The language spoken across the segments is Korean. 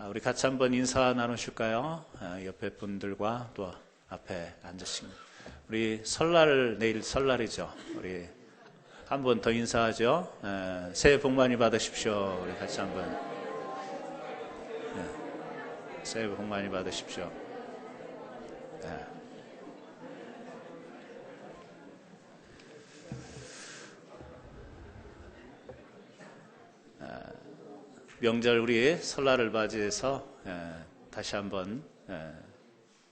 우리 같이 한번 인사 나누실까요? 옆에 분들과 또 앞에 앉으신 우리 내일 설날이죠. 우리 한 번 더 인사하죠. 새해 복 많이 받으십시오. 우리 같이 한번 새해 복 많이 받으십시오. 명절 우리 설날을 맞이해서 다시 한번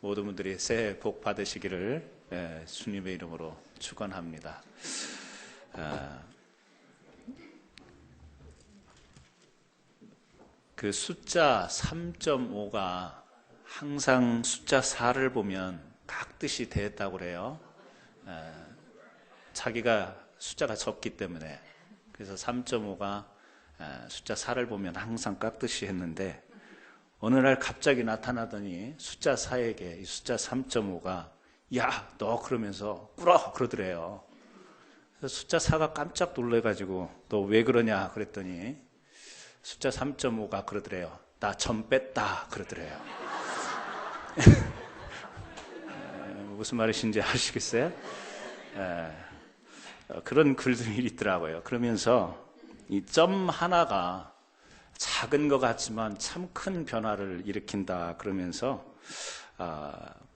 모든 분들이 새해 복 받으시기를 주님의 이름으로 축원합니다. 그 숫자 3.5가 항상 숫자 4를 보면 깍듯이 되었다고 그래요. 자기가 숫자가 적기 때문에. 그래서 3.5가 숫자 4를 보면 항상 깍듯이 했는데 어느 날 갑자기 나타나더니 숫자 4에게 이 숫자 3.5가 야, 너 그러면서 꿇어 그러더래요. 그래서 숫자 4가 깜짝 놀래가지고 너 왜 그러냐 그랬더니 숫자 3.5가 그러더래요. 나 점 뺐다 그러더래요. 무슨 말이신지 아시겠어요? 그런 글들이 있더라고요. 그러면서 이 점 하나가 작은 것 같지만 참 큰 변화를 일으킨다 그러면서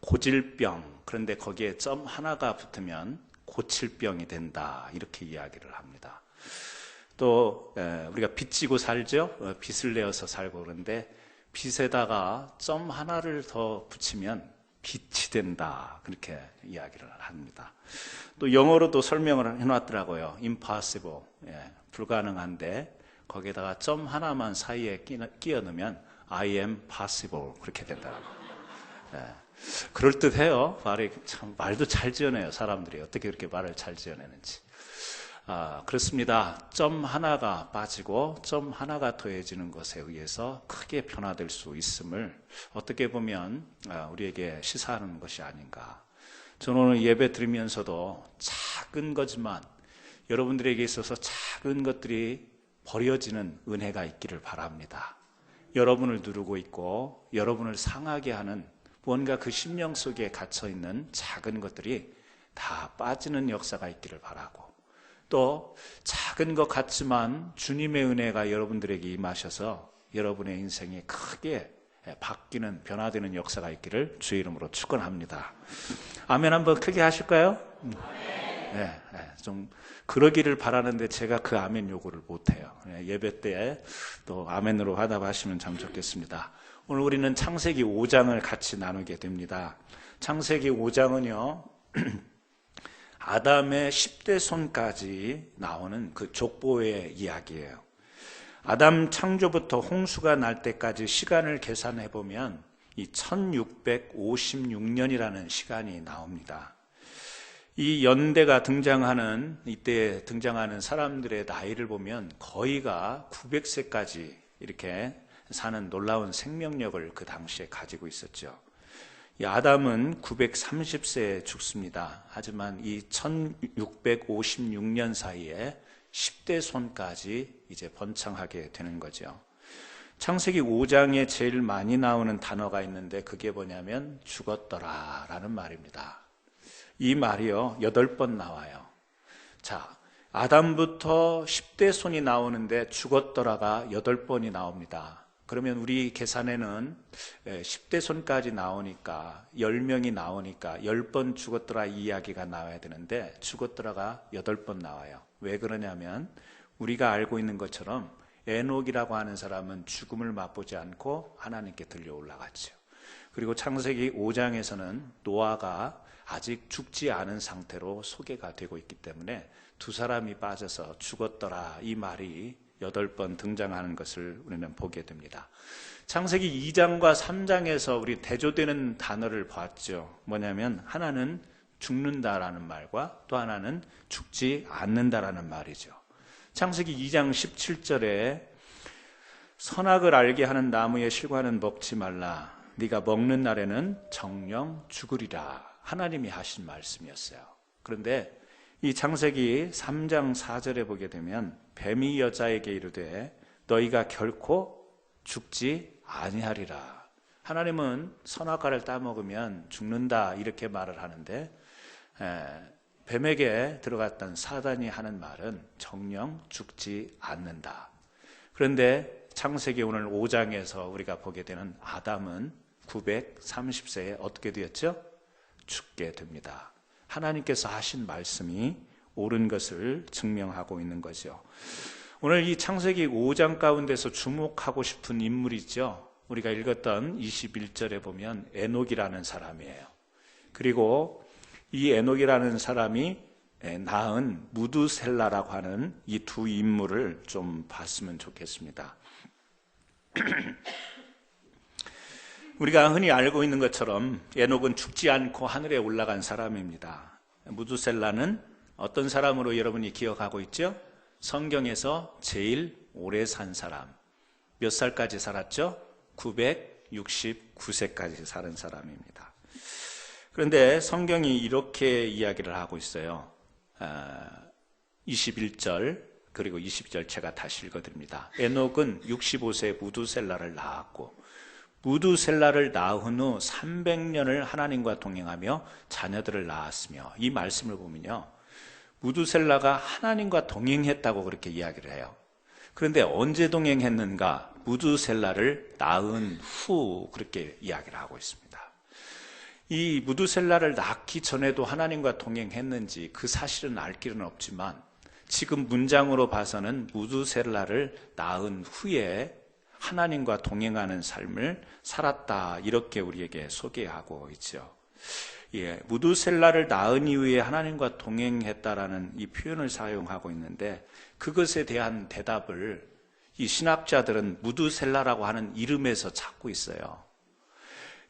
고질병, 그런데 거기에 점 하나가 붙으면 고칠병이 된다 이렇게 이야기를 합니다. 또 우리가 빚지고 살죠. 빚을 내어서 살고 그런데 빚에다가 점 하나를 더 붙이면 빛이 된다 그렇게 이야기를 합니다. 또 영어로도 설명을 해놨더라고요. impossible, 불가능한데 거기에다가 점 하나만 사이에 끼워 넣으면 I am possible 그렇게 된다고. 그럴듯해요. 말도 잘 지어내요. 사람들이 어떻게 그렇게 말을 잘 지어내는지. 그렇습니다. 점 하나가 빠지고 점 하나가 더해지는 것에 의해서 크게 변화될 수 있음을 어떻게 보면 우리에게 시사하는 것이 아닌가. 저는 오늘 예배 드리면서도 작은 거지만 여러분들에게 있어서 작은 것들이 버려지는 은혜가 있기를 바랍니다. 여러분을 누르고 있고 여러분을 상하게 하는 뭔가 그 심령 속에 갇혀있는 작은 것들이 다 빠지는 역사가 있기를 바라고 또 작은 것 같지만 주님의 은혜가 여러분들에게 임하셔서 여러분의 인생이 크게 바뀌는 변화되는 역사가 있기를 주의 이름으로 축원합니다. 아멘 한번 크게 하실까요? 좀 그러기를 바라는데 제가 그 아멘 요구를 못해요. 예배 때 또 아멘으로 화답하시면 참 좋겠습니다. 오늘 우리는 창세기 5장을 같이 나누게 됩니다. 창세기 5장은요 아담의 10대 손까지 나오는 그 족보의 이야기예요. 아담 창조부터 홍수가 날 때까지 시간을 계산해 보면 이 1656년이라는 시간이 나옵니다. 이 연대가 이때 등장하는 사람들의 나이를 보면 거의가 900세까지 이렇게 사는 놀라운 생명력을 그 당시에 가지고 있었죠. 이 아담은 930세에 죽습니다. 하지만 이 1656년 사이에 10대 손까지 이제 번창하게 되는 거죠. 창세기 5장에 제일 많이 나오는 단어가 있는데 그게 뭐냐면 죽었더라 라는 말입니다. 이 말이요 8번 나와요. 자, 아담부터 10대 손이 나오는데 죽었더라가 8번이 나옵니다. 그러면 우리 계산에는 10대 손까지 나오니까 10명이 나오니까 10번 죽었더라 이 이야기가 나와야 되는데 죽었더라가 8번 나와요. 왜 그러냐면 우리가 알고 있는 것처럼 에녹이라고 하는 사람은 죽음을 맛보지 않고 하나님께 들려 올라갔죠. 그리고 창세기 5장에서는 노아가 아직 죽지 않은 상태로 소개가 되고 있기 때문에 두 사람이 빠져서 죽었더라 이 말이 8번 등장하는 것을 우리는 보게 됩니다. 창세기 2장과 3장에서 우리 대조되는 단어를 봤죠. 뭐냐면 하나는 죽는다라는 말과 또 하나는 죽지 않는다라는 말이죠. 창세기 2장 17절에 선악을 알게 하는 나무의 실과는 먹지 말라. 네가 먹는 날에는 정령 죽으리라. 하나님이 하신 말씀이었어요. 그런데 이 창세기 3장 4절에 보게 되면 뱀이 여자에게 이르되 너희가 결코 죽지 아니하리라. 하나님은 선악과를 따먹으면 죽는다 이렇게 말을 하는데 뱀에게 들어갔던 사단이 하는 말은 정녕 죽지 않는다. 그런데 창세기 오늘 5장에서 우리가 보게 되는 아담은 930세에 어떻게 되었죠? 죽게 됩니다. 하나님께서 하신 말씀이 옳은 것을 증명하고 있는 거죠. 오늘 이 창세기 5장 가운데서 주목하고 싶은 인물이죠. 우리가 읽었던 21절에 보면 에녹이라는 사람이에요. 그리고 이 에녹이라는 사람이 낳은 무두셀라라고 하는 이 두 인물을 좀 봤으면 좋겠습니다. 우리가 흔히 알고 있는 것처럼 에녹은 죽지 않고 하늘에 올라간 사람입니다. 무두셀라는 어떤 사람으로 여러분이 기억하고 있죠? 성경에서 제일 오래 산 사람. 몇 살까지 살았죠? 969세까지 사는 사람입니다. 그런데 성경이 이렇게 이야기를 하고 있어요. 21절 그리고 22절 제가 다시 읽어드립니다. 에녹은 65세에 무두셀라를 낳았고 무두셀라를 낳은 후 300년을 하나님과 동행하며 자녀들을 낳았으며, 이 말씀을 보면요, 무두셀라가 하나님과 동행했다고 그렇게 이야기를 해요. 그런데 언제 동행했는가? 무두셀라를 낳은 후 그렇게 이야기를 하고 있습니다. 이 무두셀라를 낳기 전에도 하나님과 동행했는지 그 사실은 알 길은 없지만 지금 문장으로 봐서는 무두셀라를 낳은 후에 하나님과 동행하는 삶을 살았다, 이렇게 우리에게 소개하고 있죠. 무두셀라를 낳은 이후에 하나님과 동행했다라는 이 표현을 사용하고 있는데, 그것에 대한 대답을 이 신학자들은 무두셀라라고 하는 이름에서 찾고 있어요.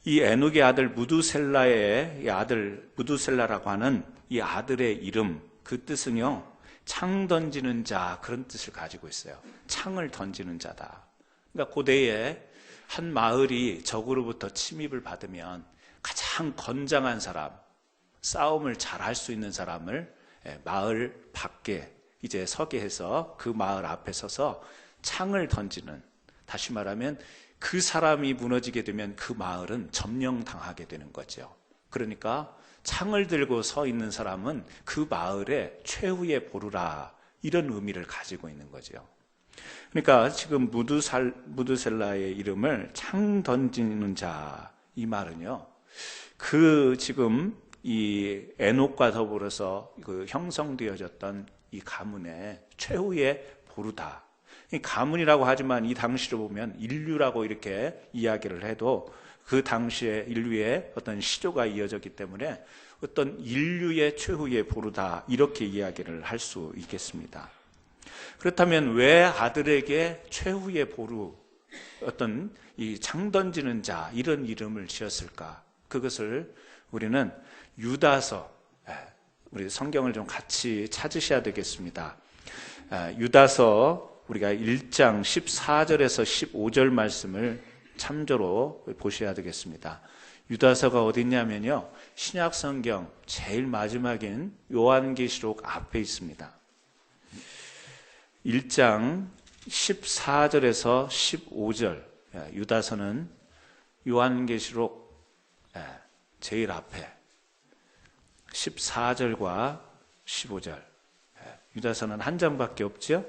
이 에녹의 아들 무두셀라의 아들 무두셀라라고 하는 이 아들의 이름, 그 뜻은요, 창 던지는 자, 그런 뜻을 가지고 있어요. 창을 던지는 자다. 그러니까 고대에 한 마을이 적으로부터 침입을 받으면 가장 건장한 사람, 싸움을 잘할 수 있는 사람을 마을 밖에 이제 서게 해서 그 마을 앞에 서서 창을 던지는, 다시 말하면 그 사람이 무너지게 되면 그 마을은 점령당하게 되는 거죠. 그러니까 창을 들고 서 있는 사람은 그 마을의 최후의 보루라, 이런 의미를 가지고 있는 거죠. 그러니까 지금 무두셀라의 이름을 창 던지는 자, 이 말은요, 그 지금 이 에녹과 더불어서 그 형성되어졌던 이 가문의 최후의 보루다. 이 가문이라고 하지만 이 당시로 보면 인류라고 이렇게 이야기를 해도 그 당시에 인류의 어떤 시조가 이어졌기 때문에 어떤 인류의 최후의 보루다, 이렇게 이야기를 할 수 있겠습니다. 그렇다면 왜 아들에게 최후의 보루, 어떤 이 창 던지는 자, 이런 이름을 지었을까? 그것을 우리는 유다서, 우리 성경을 좀 같이 찾으셔야 되겠습니다. 유다서 우리가 1장 14절에서 15절 말씀을 참조로 보셔야 되겠습니다. 유다서가 어디 있냐면요, 신약 성경 제일 마지막인 요한계시록 앞에 있습니다. 1장 14절에서 15절, 유다서는 요한계시록 제일 앞에 14절과 15절, 유다서는 한 장밖에 없죠.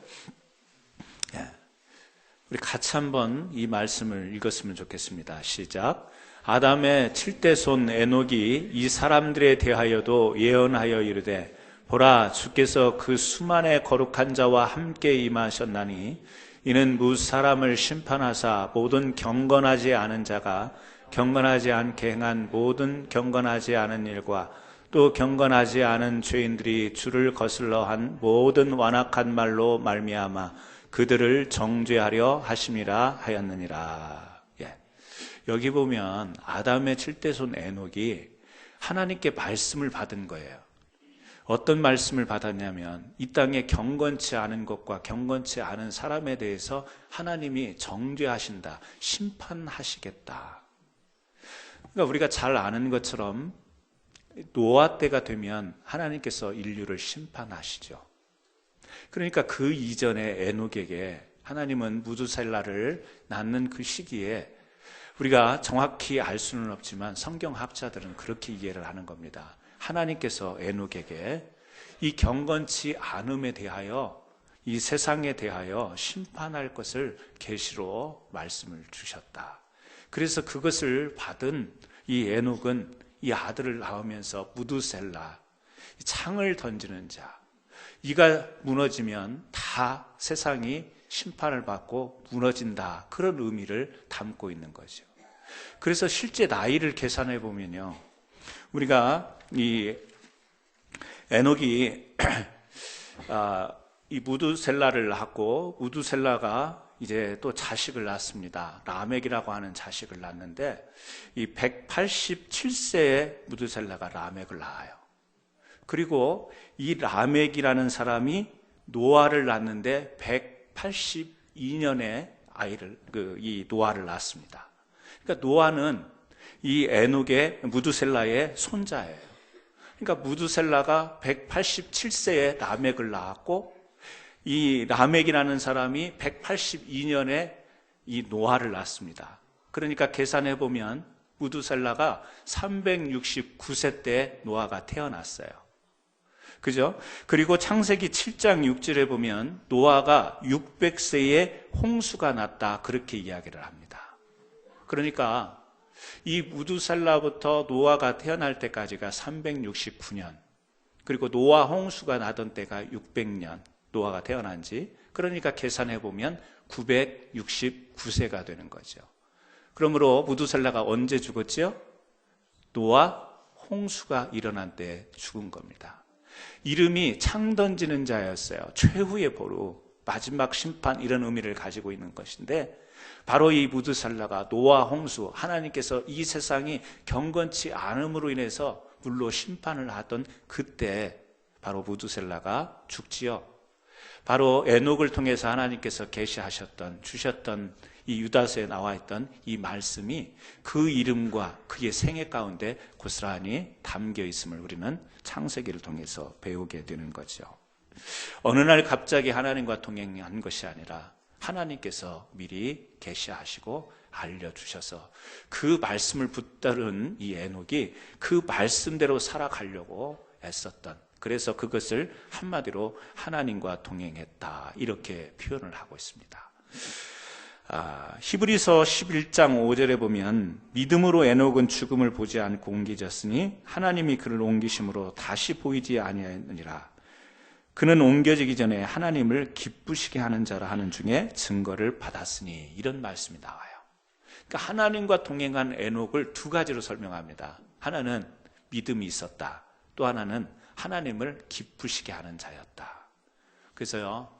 우리 같이 한번 이 말씀을 읽었으면 좋겠습니다. 시작. 아담의 7대 손 에녹이 이 사람들에 대하여도 예언하여 이르되, 보라, 주께서 그 수만의 거룩한 자와 함께 임하셨나니 이는 무사람을 심판하사 모든 경건하지 않은 자가 경건하지 않게 행한 모든 경건하지 않은 일과 또 경건하지 않은 죄인들이 주를 거슬러 한 모든 완악한 말로 말미암아 그들을 정죄하려 하심이라 하였느니라. 여기 보면 아담의 7대 손 에녹이 하나님께 말씀을 받은 거예요. 어떤 말씀을 받았냐면, 이 땅에 경건치 않은 것과 경건치 않은 사람에 대해서 하나님이 정죄하신다, 심판하시겠다. 그러니까 우리가 잘 아는 것처럼 노아 때가 되면 하나님께서 인류를 심판하시죠. 그러니까 그 이전에 에녹에게 하나님은 무두셀라를 낳는 그 시기에 우리가 정확히 알 수는 없지만 성경학자들은 그렇게 이해를 하는 겁니다. 하나님께서 에녹에게 이 경건치 않음에 대하여, 이 세상에 대하여 심판할 것을 계시로 말씀을 주셨다. 그래서 그것을 받은 이 에녹은 이 아들을 낳으면서 무두셀라, 창을 던지는 자, 이가 무너지면 다 세상이 심판을 받고 무너진다, 그런 의미를 담고 있는 거죠. 그래서 실제 나이를 계산해 보면요, 우리가 이 에녹이 이 무두셀라를 낳고, 무두셀라가 이제 또 자식을 낳습니다. 라멕이라고 하는 자식을 낳는데, 이 187세에 무두셀라가 라멕을 낳아요. 그리고 이 라멕이라는 사람이 노아를 낳는데 182년에 이 노아를 낳습니다. 그러니까 노아는 이 에녹의, 무두셀라의 손자예요. 그러니까 무두셀라가 187세에 라멕을 낳았고, 이 라멕이라는 사람이 182년에 이 노아를 낳습니다. 그러니까 계산해 보면 무두셀라가 369세 때 노아가 태어났어요. 그죠? 그리고 창세기 7장 6절에 보면 노아가 600세에 홍수가 났다, 그렇게 이야기를 합니다. 그러니까 이 무두셀라부터 노아가 태어날 때까지가 369년, 그리고 노아 홍수가 나던 때가 600년, 노아가 태어난 지, 그러니까 계산해 보면 969세가 되는 거죠. 그러므로 무두셀라가 언제 죽었죠? 노아 홍수가 일어난 때 죽은 겁니다. 이름이 창 던지는 자였어요. 최후의 보루, 마지막 심판, 이런 의미를 가지고 있는 것인데, 바로 이 무두셀라가 노아 홍수, 하나님께서 이 세상이 경건치 않음으로 인해서 물로 심판을 하던 그때 바로 무두셀라가 죽지요. 바로 에녹을 통해서 하나님께서 계시하셨던, 주셨던 이 유다서에 나와 있던 이 말씀이 그 이름과 그의 생애 가운데 고스란히 담겨 있음을 우리는 창세기를 통해서 배우게 되는 거죠. 어느 날 갑자기 하나님과 동행한 것이 아니라 하나님께서 미리 계시하시고 알려주셔서 그 말씀을 붙들은 이 에녹이 그 말씀대로 살아가려고 애썼던, 그래서 그것을 한마디로 하나님과 동행했다, 이렇게 표현을 하고 있습니다. 히브리서 11장 5절에 보면 믿음으로 에녹은 죽음을 보지 않고 옮겨졌으니 하나님이 그를 옮기심으로 다시 보이지 아니하였느니라. 그는 옮겨지기 전에 하나님을 기쁘시게 하는 자라 하는 중에 증거를 받았으니, 이런 말씀이 나와요. 그러니까 하나님과 동행한 에녹을 두 가지로 설명합니다. 하나는 믿음이 있었다, 또 하나는 하나님을 기쁘시게 하는 자였다. 그래서요,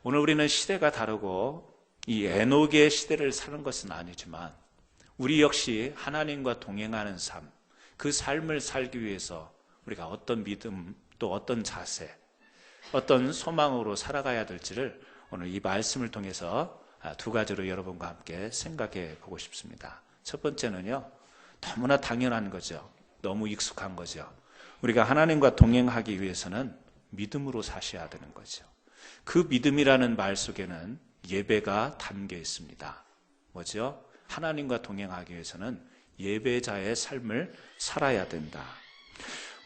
오늘 우리는 시대가 다르고 이 에녹의 시대를 사는 것은 아니지만 우리 역시 하나님과 동행하는 삶, 그 삶을 살기 위해서 우리가 어떤 믿음, 또 어떤 자세, 어떤 소망으로 살아가야 될지를 오늘 이 말씀을 통해서 두 가지로 여러분과 함께 생각해 보고 싶습니다. 첫 번째는요, 너무나 당연한 거죠. 너무 익숙한 거죠. 우리가 하나님과 동행하기 위해서는 믿음으로 사셔야 되는 거죠. 그 믿음이라는 말 속에는 예배가 담겨 있습니다. 뭐죠? 하나님과 동행하기 위해서는 예배자의 삶을 살아야 된다.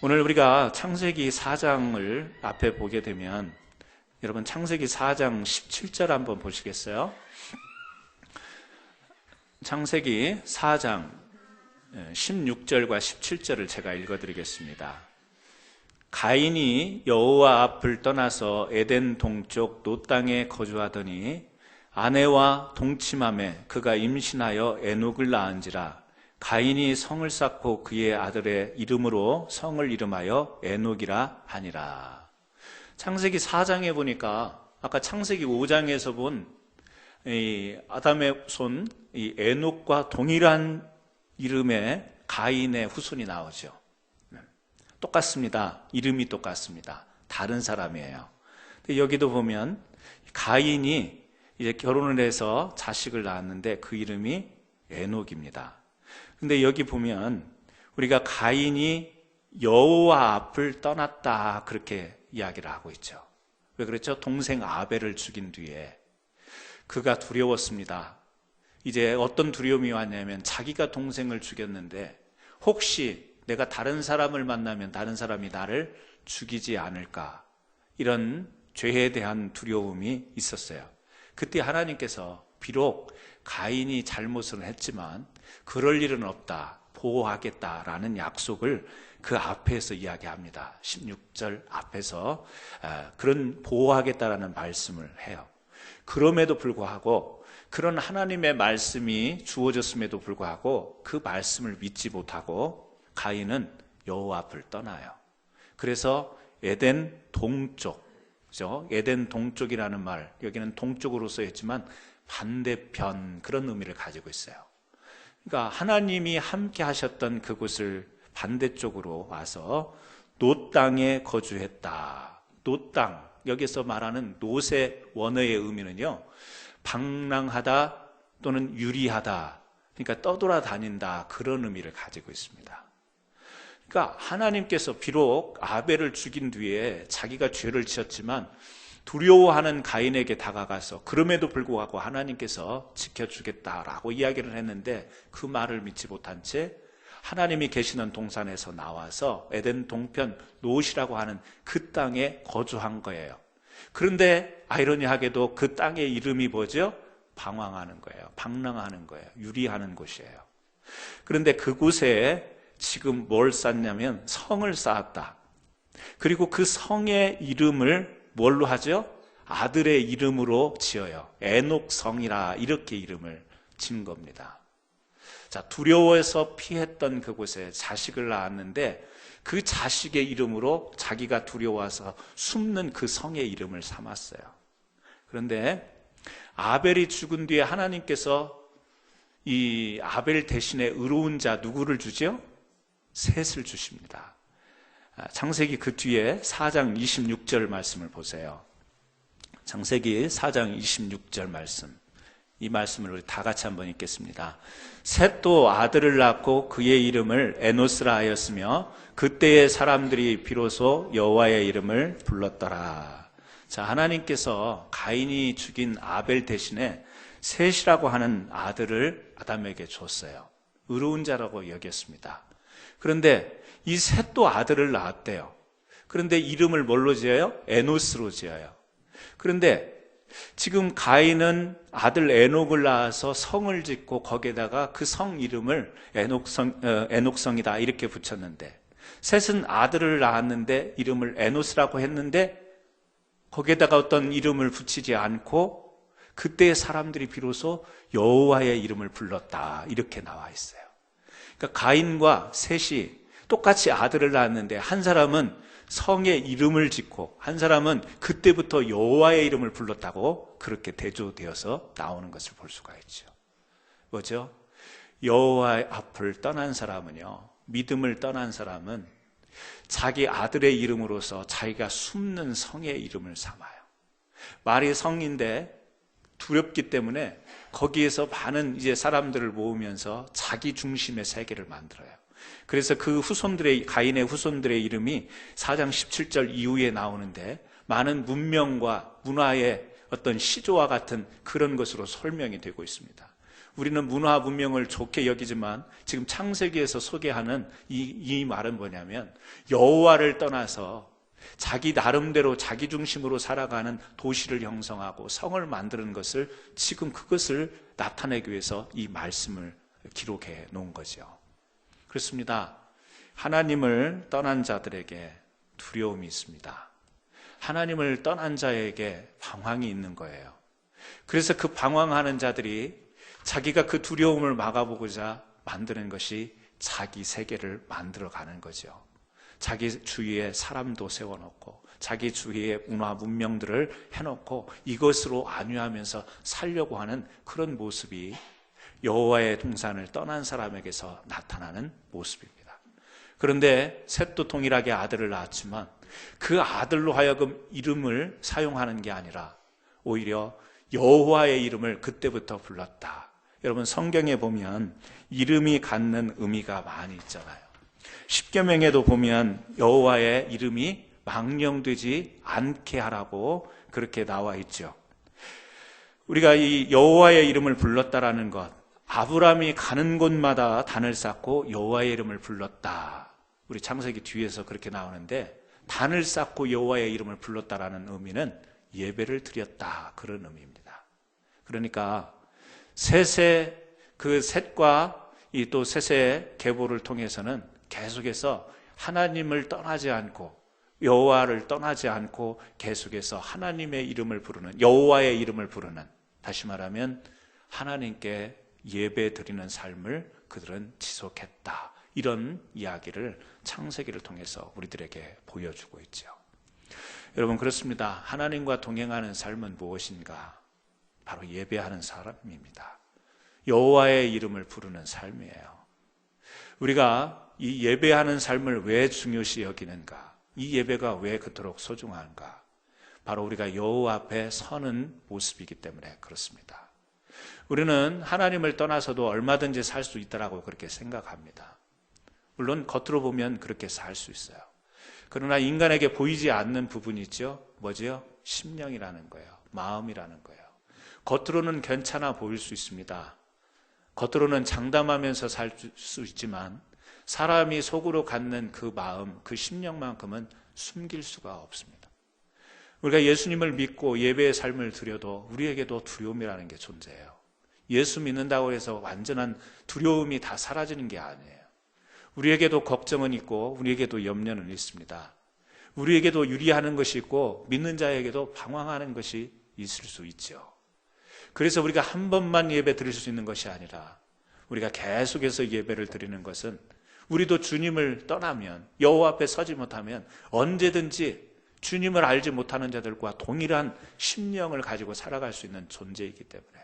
오늘 우리가 창세기 4장을 앞에 보게 되면, 여러분 창세기 4장 17절 한번 보시겠어요? 창세기 4장 16절과 17절을 제가 읽어드리겠습니다. 가인이 여호와 앞을 떠나서 에덴 동쪽 노 땅에 거주하더니 아내와 동침함에 그가 임신하여 에녹을 낳은지라. 가인이 성을 쌓고 그의 아들의 이름으로 성을 이름하여 에녹이라 하니라. 창세기 4장에 보니까 아까 창세기 5장에서 본 이 아담의 손, 이 에녹과 동일한 이름의 가인의 후손이 나오죠. 똑같습니다. 이름이 똑같습니다. 다른 사람이에요. 근데 여기도 보면 가인이 이제 결혼을 해서 자식을 낳았는데 그 이름이 에녹입니다. 근데 여기 보면 우리가 가인이 여호와 앞을 떠났다, 그렇게 이야기를 하고 있죠. 왜 그랬죠? 동생 아벨을 죽인 뒤에 그가 두려웠습니다. 이제 어떤 두려움이 왔냐면 자기가 동생을 죽였는데 혹시 내가 다른 사람을 만나면 다른 사람이 나를 죽이지 않을까, 이런 죄에 대한 두려움이 있었어요. 그때 하나님께서 비록 가인이 잘못을 했지만 그럴 일은 없다, 보호하겠다라는 약속을 그 앞에서 이야기합니다. 16절 앞에서 그런 보호하겠다라는 말씀을 해요. 그럼에도 불구하고, 그런 하나님의 말씀이 주어졌음에도 불구하고 그 말씀을 믿지 못하고 가인은 여호와 앞을 떠나요. 그래서 에덴 동쪽, 그죠? 에덴 동쪽이라는 말, 여기는 동쪽으로 써있지만 반대편, 그런 의미를 가지고 있어요. 그러니까 하나님이 함께 하셨던 그곳을 반대쪽으로 와서 노 땅에 거주했다. 노 땅, 여기서 말하는 놋의 원어의 의미는요, 방랑하다 또는 유리하다, 그러니까 떠돌아다닌다, 그런 의미를 가지고 있습니다. 그러니까 하나님께서 비록 아벨을 죽인 뒤에 자기가 죄를 지었지만 두려워하는 가인에게 다가가서 그럼에도 불구하고 하나님께서 지켜주겠다라고 이야기를 했는데 그 말을 믿지 못한 채 하나님이 계시는 동산에서 나와서 에덴 동편 놋이라고 하는 그 땅에 거주한 거예요. 그런데 아이러니하게도 그 땅의 이름이 뭐죠? 방황하는 거예요. 방랑하는 거예요. 유리하는 곳이에요. 그런데 그곳에 지금 뭘 쌓냐면 성을 쌓았다. 그리고 그 성의 이름을 뭘로 하죠? 아들의 이름으로 지어요. 에녹성이라, 이렇게 이름을 진 겁니다. 자, 두려워해서 피했던 그곳에 자식을 낳았는데 그 자식의 이름으로 자기가 두려워서 숨는 그 성의 이름을 삼았어요. 그런데 아벨이 죽은 뒤에 하나님께서 이 아벨 대신에 의로운 자 누구를 주죠? 셋을 주십니다. 창세기 그 뒤에 4장 26절 말씀을 보세요. 창세기 4장 26절 말씀, 이 말씀을 우리 다 같이 한번 읽겠습니다. 셋도 아들을 낳고 그의 이름을 에노스라 하였으며 그때의 사람들이 비로소 여호와의 이름을 불렀더라. 자, 하나님께서 가인이 죽인 아벨 대신에 셋이라고 하는 아들을 아담에게 줬어요. 의로운 자라고 여겼습니다. 그런데 이 셋도 아들을 낳았대요. 그런데 이름을 뭘로 지어요? 에노스로 지어요. 그런데 지금 가인은 아들 에녹을 낳아서 성을 짓고 거기에다가 그 성 이름을 에녹성이다 이렇게 붙였는데, 셋은 아들을 낳았는데 이름을 에노스라고 했는데 거기에다가 어떤 이름을 붙이지 않고 그때의 사람들이 비로소 여호와의 이름을 불렀다, 이렇게 나와 있어요. 그러니까 가인과 셋이 똑같이 아들을 낳았는데 한 사람은 성의 이름을 짓고 한 사람은 그때부터 여호와의 이름을 불렀다고 그렇게 대조되어서 나오는 것을 볼 수가 있죠. 뭐죠? 여호와의 앞을 떠난 사람은요, 믿음을 떠난 사람은 자기 아들의 이름으로서 자기가 숨는 성의 이름을 삼아요. 말이 성인데 두렵기 때문에 거기에서 많은 이제 사람들을 모으면서 자기 중심의 세계를 만들어요. 그래서 그 후손들의, 가인의 후손들의 이름이 4장 17절 이후에 나오는데 많은 문명과 문화의 어떤 시조와 같은 그런 것으로 설명이 되고 있습니다. 우리는 문화 문명을 좋게 여기지만 지금 창세기에서 소개하는 이 말은 뭐냐면 여호와를 떠나서 자기 나름대로 자기 중심으로 살아가는 도시를 형성하고 성을 만드는 것을, 지금 그것을 나타내기 위해서 이 말씀을 기록해 놓은 거죠. 그렇습니다. 하나님을 떠난 자들에게 두려움이 있습니다. 하나님을 떠난 자에게 방황이 있는 거예요. 그래서 그 방황하는 자들이 자기가 그 두려움을 막아보고자 만드는 것이 자기 세계를 만들어가는 거죠. 자기 주위에 사람도 세워놓고 자기 주위에 문화 문명들을 해놓고 이것으로 안위하면서 살려고 하는 그런 모습이 여호와의 동산을 떠난 사람에게서 나타나는 모습입니다. 그런데 셋도 동일하게 아들을 낳았지만 그 아들로 하여금 이름을 사용하는 게 아니라 오히려 여호와의 이름을 그때부터 불렀다. 여러분, 성경에 보면 이름이 갖는 의미가 많이 있잖아요. 십계명에도 보면 여호와의 이름이 망령되지 않게 하라고 그렇게 나와 있죠. 우리가 이 여호와의 이름을 불렀다라는 것, 아브라함이 가는 곳마다 단을 쌓고 여호와의 이름을 불렀다. 우리 창세기 뒤에서 그렇게 나오는데, 단을 쌓고 여호와의 이름을 불렀다라는 의미는 예배를 드렸다, 그런 의미입니다. 그러니까 그 셋과 이 또 셋의 계보를 통해서는 계속해서 하나님을 떠나지 않고, 여호와를 떠나지 않고 계속해서 하나님의 이름을 부르는, 여호와의 이름을 부르는, 다시 말하면 하나님께 예배 드리는 삶을 그들은 지속했다. 이런 이야기를 창세기를 통해서 우리들에게 보여주고 있죠. 여러분, 그렇습니다. 하나님과 동행하는 삶은 무엇인가? 바로 예배하는 사람입니다. 여호와의 이름을 부르는 삶이에요. 우리가 이 예배하는 삶을 왜 중요시 여기는가? 이 예배가 왜 그토록 소중한가? 바로 우리가 여호와 앞에 서는 모습이기 때문에 그렇습니다. 우리는 하나님을 떠나서도 얼마든지 살 수 있다라고 그렇게 생각합니다. 물론 겉으로 보면 그렇게 살 수 있어요. 그러나 인간에게 보이지 않는 부분이 있죠. 뭐지요? 심령이라는 거예요. 마음이라는 거예요. 겉으로는 괜찮아 보일 수 있습니다. 겉으로는 장담하면서 살 수 있지만 사람이 속으로 갖는 그 마음, 그 심령만큼은 숨길 수가 없습니다. 우리가 예수님을 믿고 예배의 삶을 드려도 우리에게도 두려움이라는 게 존재해요. 예수 믿는다고 해서 완전한 두려움이 다 사라지는 게 아니에요. 우리에게도 걱정은 있고 우리에게도 염려는 있습니다. 우리에게도 유리하는 것이 있고 믿는 자에게도 방황하는 것이 있을 수 있죠. 그래서 우리가 한 번만 예배 드릴 수 있는 것이 아니라 우리가 계속해서 예배를 드리는 것은 우리도 주님을 떠나면, 여호와 앞에 서지 못하면 언제든지 주님을 알지 못하는 자들과 동일한 심령을 가지고 살아갈 수 있는 존재이기 때문에,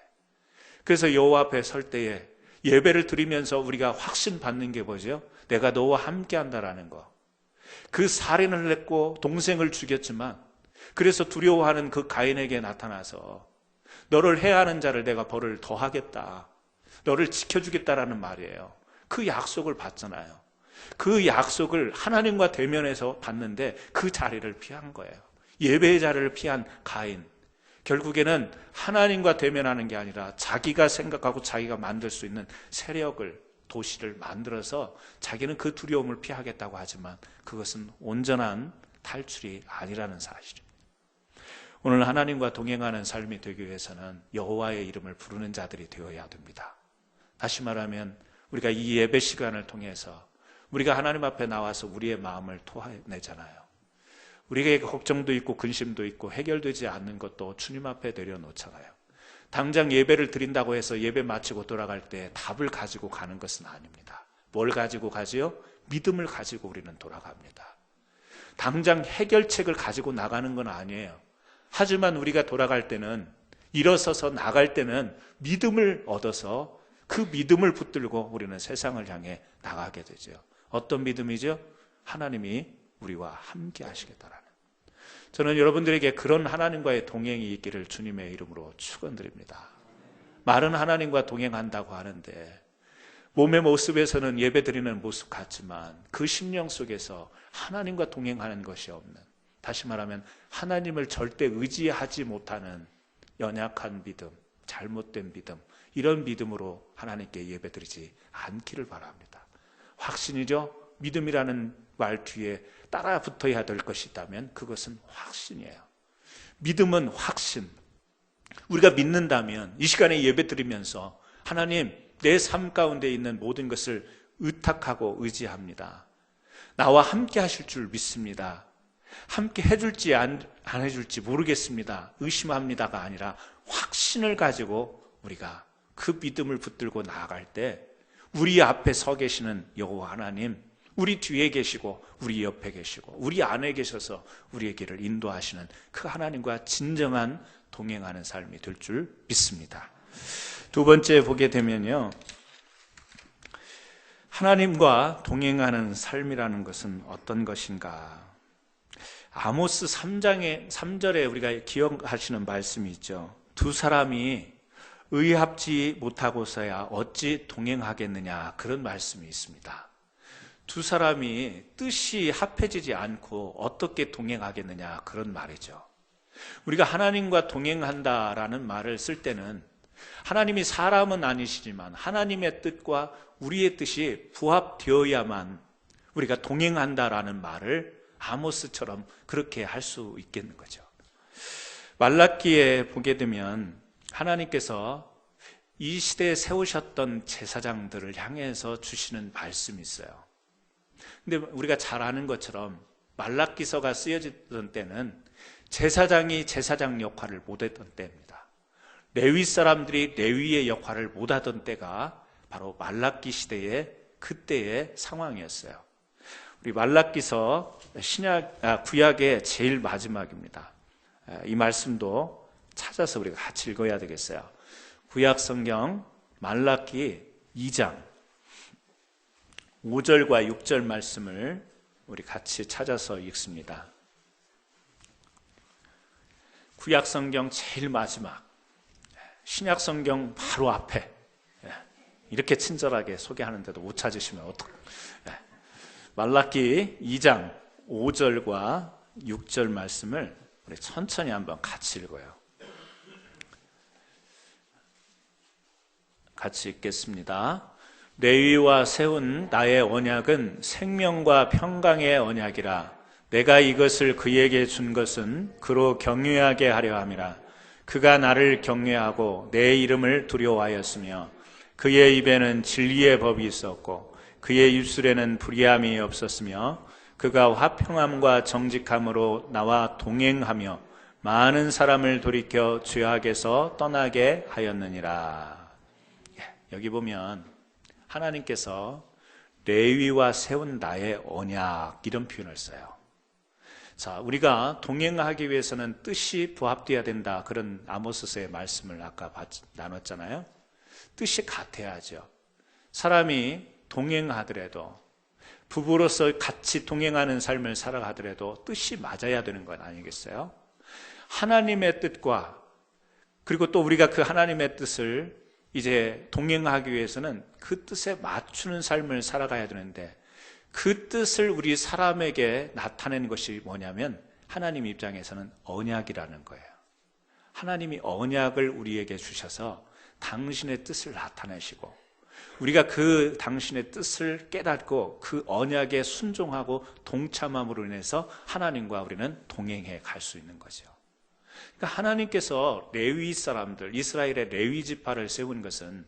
그래서 여호와 앞에 설 때에 예배를 드리면서 우리가 확신받는 게 뭐죠? 내가 너와 함께 한다라는 거. 그 살인을 했고 동생을 죽였지만 그래서 두려워하는 그 가인에게 나타나서 너를 해하는 자를 내가 벌을 더하겠다, 너를 지켜주겠다라는 말이에요. 그 약속을 받잖아요. 그 약속을 하나님과 대면해서 받는데 그 자리를 피한 거예요. 예배의 자리를 피한 가인, 결국에는 하나님과 대면하는 게 아니라 자기가 생각하고 자기가 만들 수 있는 세력을, 도시를 만들어서 자기는 그 두려움을 피하겠다고 하지만 그것은 온전한 탈출이 아니라는 사실입니다. 오늘 하나님과 동행하는 삶이 되기 위해서는 여호와의 이름을 부르는 자들이 되어야 됩니다. 다시 말하면 우리가 이 예배 시간을 통해서 우리가 하나님 앞에 나와서 우리의 마음을 토해내잖아요. 우리에게 걱정도 있고 근심도 있고 해결되지 않는 것도 주님 앞에 내려놓잖아요. 당장 예배를 드린다고 해서 예배 마치고 돌아갈 때 답을 가지고 가는 것은 아닙니다. 뭘 가지고 가지요? 믿음을 가지고 우리는 돌아갑니다. 당장 해결책을 가지고 나가는 건 아니에요. 하지만 우리가 돌아갈 때는, 일어서서 나갈 때는 믿음을 얻어서 그 믿음을 붙들고 우리는 세상을 향해 나가게 되죠. 어떤 믿음이죠? 하나님이 우리와 함께 하시겠다라는. 저는 여러분들에게 그런 하나님과의 동행이 있기를 주님의 이름으로 축원드립니다. 말은 하나님과 동행한다고 하는데 몸의 모습에서는 예배드리는 모습 같지만 그 심령 속에서 하나님과 동행하는 것이 없는, 다시 말하면 하나님을 절대 의지하지 못하는 연약한 믿음, 잘못된 믿음, 이런 믿음으로 하나님께 예배드리지 않기를 바랍니다. 확신이죠. 믿음이라는 말 뒤에 따라 붙어야 될 것이 있다면 그것은 확신이에요. 믿음은 확신. 우리가 믿는다면 이 시간에 예배드리면서 하나님, 내 삶 가운데 있는 모든 것을 의탁하고 의지합니다. 나와 함께 하실 줄 믿습니다. 함께 해줄지 안 해줄지 모르겠습니다. 의심합니다가 아니라 확신을 가지고 우리가 그 믿음을 붙들고 나아갈 때 우리 앞에 서 계시는 여호와 하나님, 우리 뒤에 계시고 우리 옆에 계시고 우리 안에 계셔서 우리의 길을 인도하시는 그 하나님과 진정한 동행하는 삶이 될 줄 믿습니다. 두 번째 보게 되면요, 하나님과 동행하는 삶이라는 것은 어떤 것인가? 아모스 3절에 우리가 기억하시는 말씀이 있죠. 두 사람이 의합지 못하고서야 어찌 동행하겠느냐, 그런 말씀이 있습니다. 두 사람이 뜻이 합해지지 않고 어떻게 동행하겠느냐, 그런 말이죠. 우리가 하나님과 동행한다라는 말을 쓸 때는 하나님이 사람은 아니시지만 하나님의 뜻과 우리의 뜻이 부합되어야만 우리가 동행한다라는 말을 아모스처럼 그렇게 할 수 있겠는 거죠. 말라기에 보게 되면 하나님께서 이 시대에 세우셨던 제사장들을 향해서 주시는 말씀이 있어요. 근데 우리가 잘 아는 것처럼 말라기서가 쓰여지던 때는 제사장이 제사장 역할을 못했던 때입니다. 레위 사람들이 레위의 역할을 못하던 때가 바로 말라기 시대의 그때의 상황이었어요. 우리 말라기서 구약의 제일 마지막입니다. 이 말씀도 찾아서 우리가 같이 읽어야 되겠어요. 구약 성경 말라기 2장 5절과 6절 말씀을 우리 같이 찾아서 읽습니다. 구약 성경 제일 마지막, 신약 성경 바로 앞에 이렇게 친절하게 소개하는데도 못 찾으시면 어떡해요? 말라기 2장 5절과 6절 말씀을 우리 천천히 한번 같이 읽어요. 같이 읽겠습니다. 레위와 세운 나의 언약은 생명과 평강의 언약이라. 내가 이것을 그에게 준 것은 그로 경외하게 하려 함이라. 그가 나를 경외하고 내 이름을 두려워하였으며 그의 입에는 진리의 법이 있었고 그의 입술에는 불의함이 없었으며 그가 화평함과 정직함으로 나와 동행하며 많은 사람을 돌이켜 죄악에서 떠나게 하였느니라. 여기 보면 하나님께서 레위와 세운 나의 언약 이런 표현을 써요. 자, 우리가 동행하기 위해서는 뜻이 부합되어야 된다. 그런 아모스서의 말씀을 아까 나눴잖아요. 뜻이 같아야죠. 사람이 동행하더라도 부부로서 같이 동행하는 삶을 살아가더라도 뜻이 맞아야 되는 건 아니겠어요? 하나님의 뜻과 그리고 또 우리가 그 하나님의 뜻을 이제 동행하기 위해서는 그 뜻에 맞추는 삶을 살아가야 되는데 그 뜻을 우리 사람에게 나타내는 것이 뭐냐면 하나님 입장에서는 언약이라는 거예요. 하나님이 언약을 우리에게 주셔서 당신의 뜻을 나타내시고 우리가 그 당신의 뜻을 깨닫고 그 언약에 순종하고 동참함으로 인해서 하나님과 우리는 동행해 갈 수 있는 거죠. 그러니까 하나님께서 레위 사람들, 이스라엘의 레위 지파를 세운 것은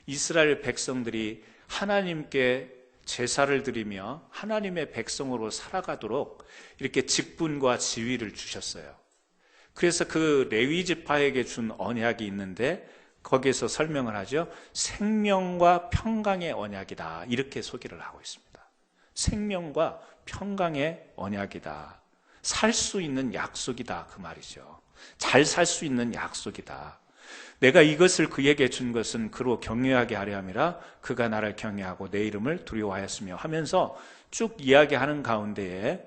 이스라엘 백성들이 하나님께 제사를 드리며 하나님의 백성으로 살아가도록 이렇게 직분과 지위를 주셨어요. 그래서 그 레위 지파에게 준 언약이 있는데 거기에서 설명을 하죠. 생명과 평강의 언약이다. 이렇게 소개를 하고 있습니다. 생명과 평강의 언약이다. 살 수 있는 약속이다. 그 말이죠. 잘 살 수 있는 약속이다. 내가 이것을 그에게 준 것은 그로 경외하게 하려 함이라. 그가 나를 경외하고 내 이름을 두려워하였으며 하면서 쭉 이야기하는 가운데에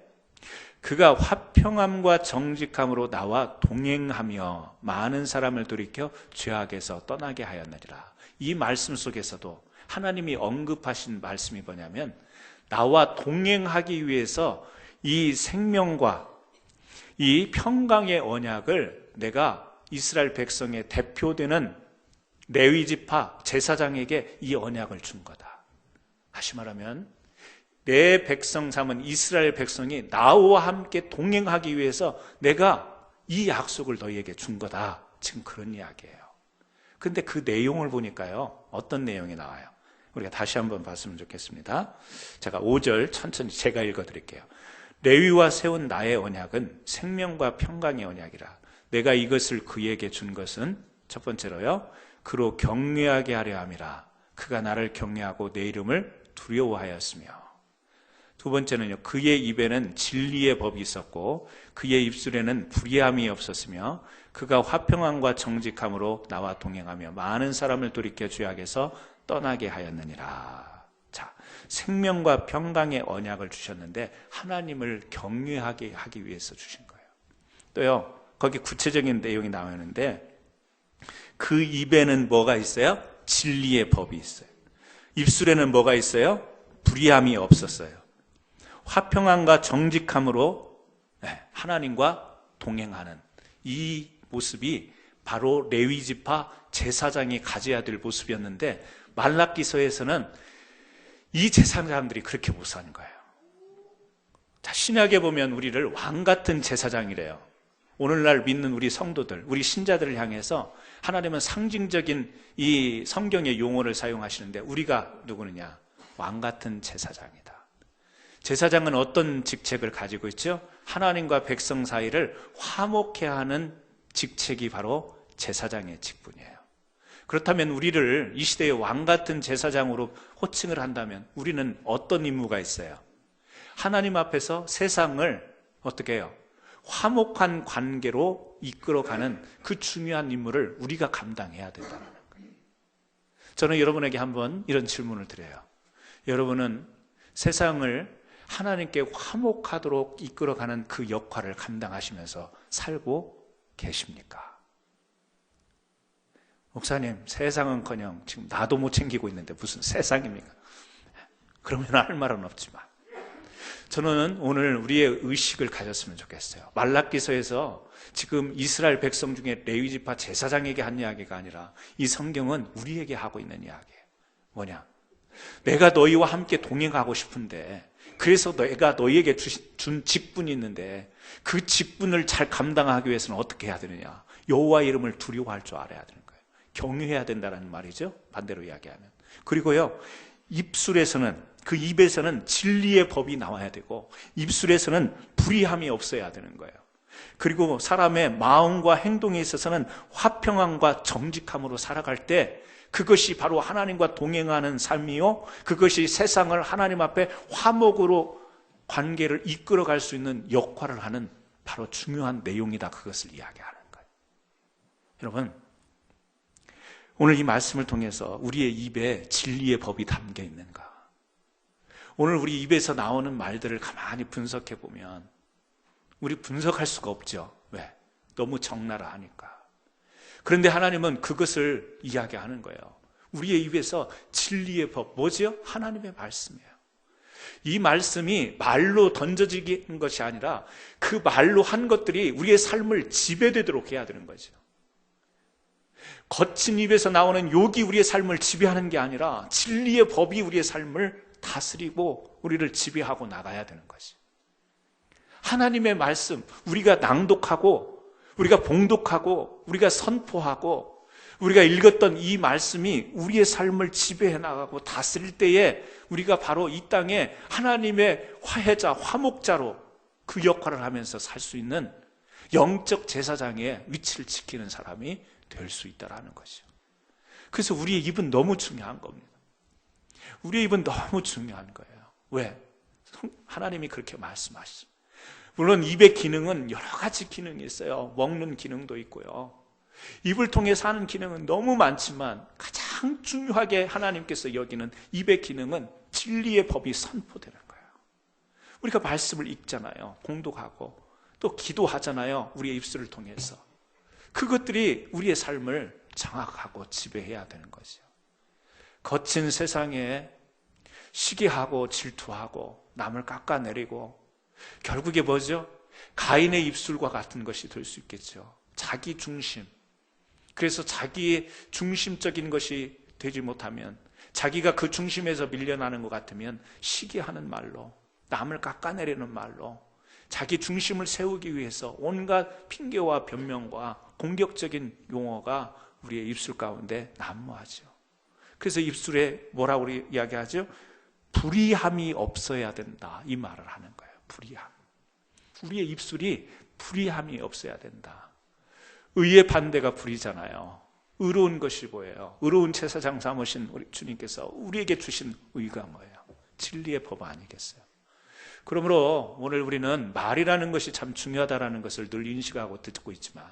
그가 화평함과 정직함으로 나와 동행하며 많은 사람을 돌이켜 죄악에서 떠나게 하였느니라. 이 말씀 속에서도 하나님이 언급하신 말씀이 뭐냐면 나와 동행하기 위해서 이 생명과 이 평강의 언약을 내가 이스라엘 백성의 대표되는 레위 지파 제사장에게 이 언약을 준 거다. 다시 말하면 내 백성 삼은 이스라엘 백성이 나와 함께 동행하기 위해서 내가 이 약속을 너희에게 준 거다. 지금 그런 이야기예요. 근데 그 내용을 보니까요, 어떤 내용이 나와요? 우리가 다시 한번 봤으면 좋겠습니다. 제가 5절 천천히 제가 읽어드릴게요. 레위와 세운 나의 언약은 생명과 평강의 언약이라. 내가 이것을 그에게 준 것은 첫 번째로요, 그로 경외하게 하려 함이라. 그가 나를 경외하고 내 이름을 두려워하였으며. 두 번째는요, 그의 입에는 진리의 법이 있었고 그의 입술에는 불의함이 없었으며 그가 화평함과 정직함으로 나와 동행하며 많은 사람을 돌이켜 죄악에서 떠나게 하였느니라. 자, 생명과 평강의 언약을 주셨는데 하나님을 경외하게 하기 위해서 주신 거예요. 또요, 거기 구체적인 내용이 나오는데 그 입에는 뭐가 있어요? 진리의 법이 있어요. 입술에는 뭐가 있어요? 불의함이 없었어요. 화평함과 정직함으로 하나님과 동행하는 이 모습이 바로 레위 지파 제사장이 가져야 될 모습이었는데 말라기서에서는 이 제사장들이 그렇게 못 사는 거예요. 자, 신약에 보면 우리를 왕 같은 제사장이래요. 오늘날 믿는 우리 성도들, 우리 신자들을 향해서 하나님은 상징적인 이 성경의 용어를 사용하시는데 우리가 누구느냐? 왕 같은 제사장이다. 제사장은 어떤 직책을 가지고 있죠? 하나님과 백성 사이를 화목케 하는 직책이 바로 제사장의 직분이에요. 그렇다면 우리를 이 시대의 왕 같은 제사장으로 호칭을 한다면 우리는 어떤 임무가 있어요? 하나님 앞에서 세상을 어떻게 해요? 화목한 관계로 이끌어가는 그 중요한 임무를 우리가 감당해야 된다는 거예요. 저는 여러분에게 한번 이런 질문을 드려요. 여러분은 세상을 하나님께 화목하도록 이끌어가는 그 역할을 감당하시면서 살고 계십니까? 목사님, 세상은커녕 지금 나도 못 챙기고 있는데 무슨 세상입니까? 그러면 할 말은 없지만 저는 오늘 우리의 의식을 가졌으면 좋겠어요. 말라기서에서 지금 이스라엘 백성 중에 레위 지파 제사장에게 한 이야기가 아니라 이 성경은 우리에게 하고 있는 이야기예요. 뭐냐? 내가 너희와 함께 동행하고 싶은데 그래서 내가 너희에게 준 직분이 있는데 그 직분을 잘 감당하기 위해서는 어떻게 해야 되느냐? 여호와의 이름을 두려워할 줄 알아야 되는 거예요. 경외해야 된다는 말이죠. 반대로 이야기하면. 그리고요, 입술에서는, 그 입에서는 진리의 법이 나와야 되고 입술에서는 불의함이 없어야 되는 거예요. 그리고 사람의 마음과 행동에 있어서는 화평함과 정직함으로 살아갈 때 그것이 바로 하나님과 동행하는 삶이요, 그것이 세상을 하나님 앞에 화목으로 관계를 이끌어갈 수 있는 역할을 하는 바로 중요한 내용이다. 그것을 이야기하는 거예요. 여러분, 오늘 이 말씀을 통해서 우리의 입에 진리의 법이 담겨 있는가? 오늘 우리 입에서 나오는 말들을 가만히 분석해 보면 우리 분석할 수가 없죠. 왜? 너무 적나라하니까. 그런데 하나님은 그것을 이야기하는 거예요. 우리의 입에서 진리의 법, 뭐죠? 하나님의 말씀이에요. 이 말씀이 말로 던져지는 것이 아니라 그 말로 한 것들이 우리의 삶을 지배되도록 해야 되는 거죠. 거친 입에서 나오는 욕이 우리의 삶을 지배하는 게 아니라 진리의 법이 우리의 삶을 다스리고 우리를 지배하고 나가야 되는 거죠. 하나님의 말씀, 우리가 낭독하고 우리가 봉독하고 우리가 선포하고 우리가 읽었던 이 말씀이 우리의 삶을 지배해 나가고 다스릴 때에 우리가 바로 이 땅에 하나님의 화해자, 화목자로 그 역할을 하면서 살 수 있는 영적 제사장의 위치를 지키는 사람이 될 수 있다는 것이죠. 그래서 우리의 입은 너무 중요한 겁니다. 우리의 입은 너무 중요한 거예요. 왜? 하나님이 그렇게 말씀하시죠. 물론 입의 기능은 여러 가지 기능이 있어요. 먹는 기능도 있고요. 입을 통해 사는 기능은 너무 많지만 가장 중요하게 하나님께서 여기는 입의 기능은 진리의 법이 선포되는 거예요. 우리가 말씀을 읽잖아요. 공독하고 또 기도하잖아요. 우리의 입술을 통해서. 그것들이 우리의 삶을 장악하고 지배해야 되는 거죠. 거친 세상에 시기하고 질투하고 남을 깎아내리고 결국에 뭐죠? 가인의 입술과 같은 것이 될 수 있겠죠. 자기 중심. 그래서 자기의 중심적인 것이 되지 못하면, 자기가 그 중심에서 밀려나는 것 같으면 시기하는 말로, 남을 깎아내리는 말로 자기 중심을 세우기 위해서 온갖 핑계와 변명과 공격적인 용어가 우리의 입술 가운데 난무하죠. 그래서 입술에 뭐라고 이야기하죠? 불의함이 없어야 된다, 이 말을 하는 거예요. 불의함. 우리의 입술이 불의함이 없어야 된다. 의의 반대가 불의잖아요. 의로운 것이 뭐예요? 의로운 제사장 삼으신 우리 주님께서 우리에게 주신 의가 뭐예요? 진리의 법 아니겠어요? 그러므로 오늘 우리는 말이라는 것이 참 중요하다는 것을 늘 인식하고 듣고 있지만,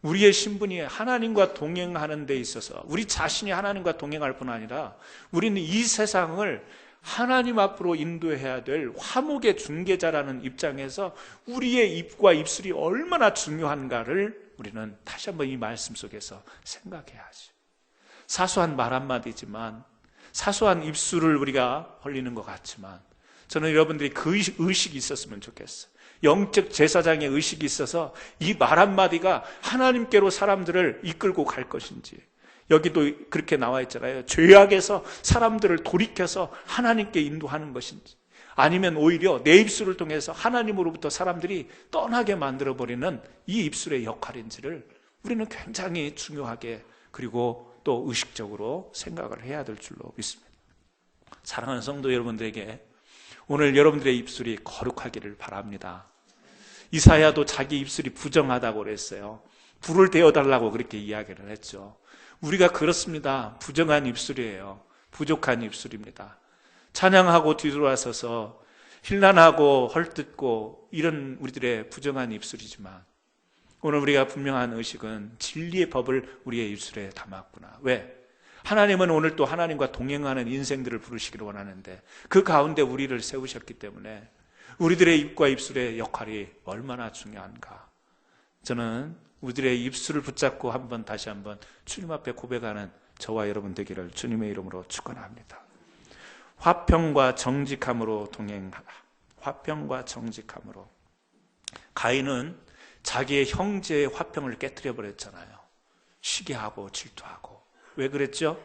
우리의 신분이 하나님과 동행하는 데 있어서 우리 자신이 하나님과 동행할 뿐 아니라 우리는 이 세상을 하나님 앞으로 인도해야 될 화목의 중개자라는 입장에서 우리의 입과 입술이 얼마나 중요한가를 우리는 다시 한번 이 말씀 속에서 생각해야지. 사소한 말 한마디지만, 사소한 입술을 우리가 벌리는 것 같지만, 저는 여러분들이 그 의식이 있었으면 좋겠어요. 영적 제사장의 의식이 있어서 이 말 한마디가 하나님께로 사람들을 이끌고 갈 것인지, 여기도 그렇게 나와 있잖아요. 죄악에서 사람들을 돌이켜서 하나님께 인도하는 것인지, 아니면 오히려 내 입술을 통해서 하나님으로부터 사람들이 떠나게 만들어버리는 이 입술의 역할인지를 우리는 굉장히 중요하게, 그리고 또 의식적으로 생각을 해야 될 줄로 믿습니다. 사랑하는 성도 여러분들에게 오늘 여러분들의 입술이 거룩하기를 바랍니다. 이사야도 자기 입술이 부정하다고 그랬어요. 불을 대어달라고 그렇게 이야기를 했죠. 우리가 그렇습니다. 부정한 입술이에요. 부족한 입술입니다. 찬양하고 뒤돌아서서 힐난하고 헐뜯고 이런 우리들의 부정한 입술이지만, 오늘 우리가 분명한 의식은 진리의 법을 우리의 입술에 담았구나. 왜? 하나님은 오늘 또 하나님과 동행하는 인생들을 부르시기를 원하는데, 그 가운데 우리를 세우셨기 때문에 우리들의 입과 입술의 역할이 얼마나 중요한가. 저는 우리들의 입술을 붙잡고 다시 한번 주님 앞에 고백하는 저와 여러분 되기를 주님의 이름으로 축원합니다. 화평과 정직함으로 동행하라. 화평과 정직함으로. 가인은 자기의 형제의 화평을 깨뜨려 버렸잖아요. 시기하고 질투하고. 왜 그랬죠?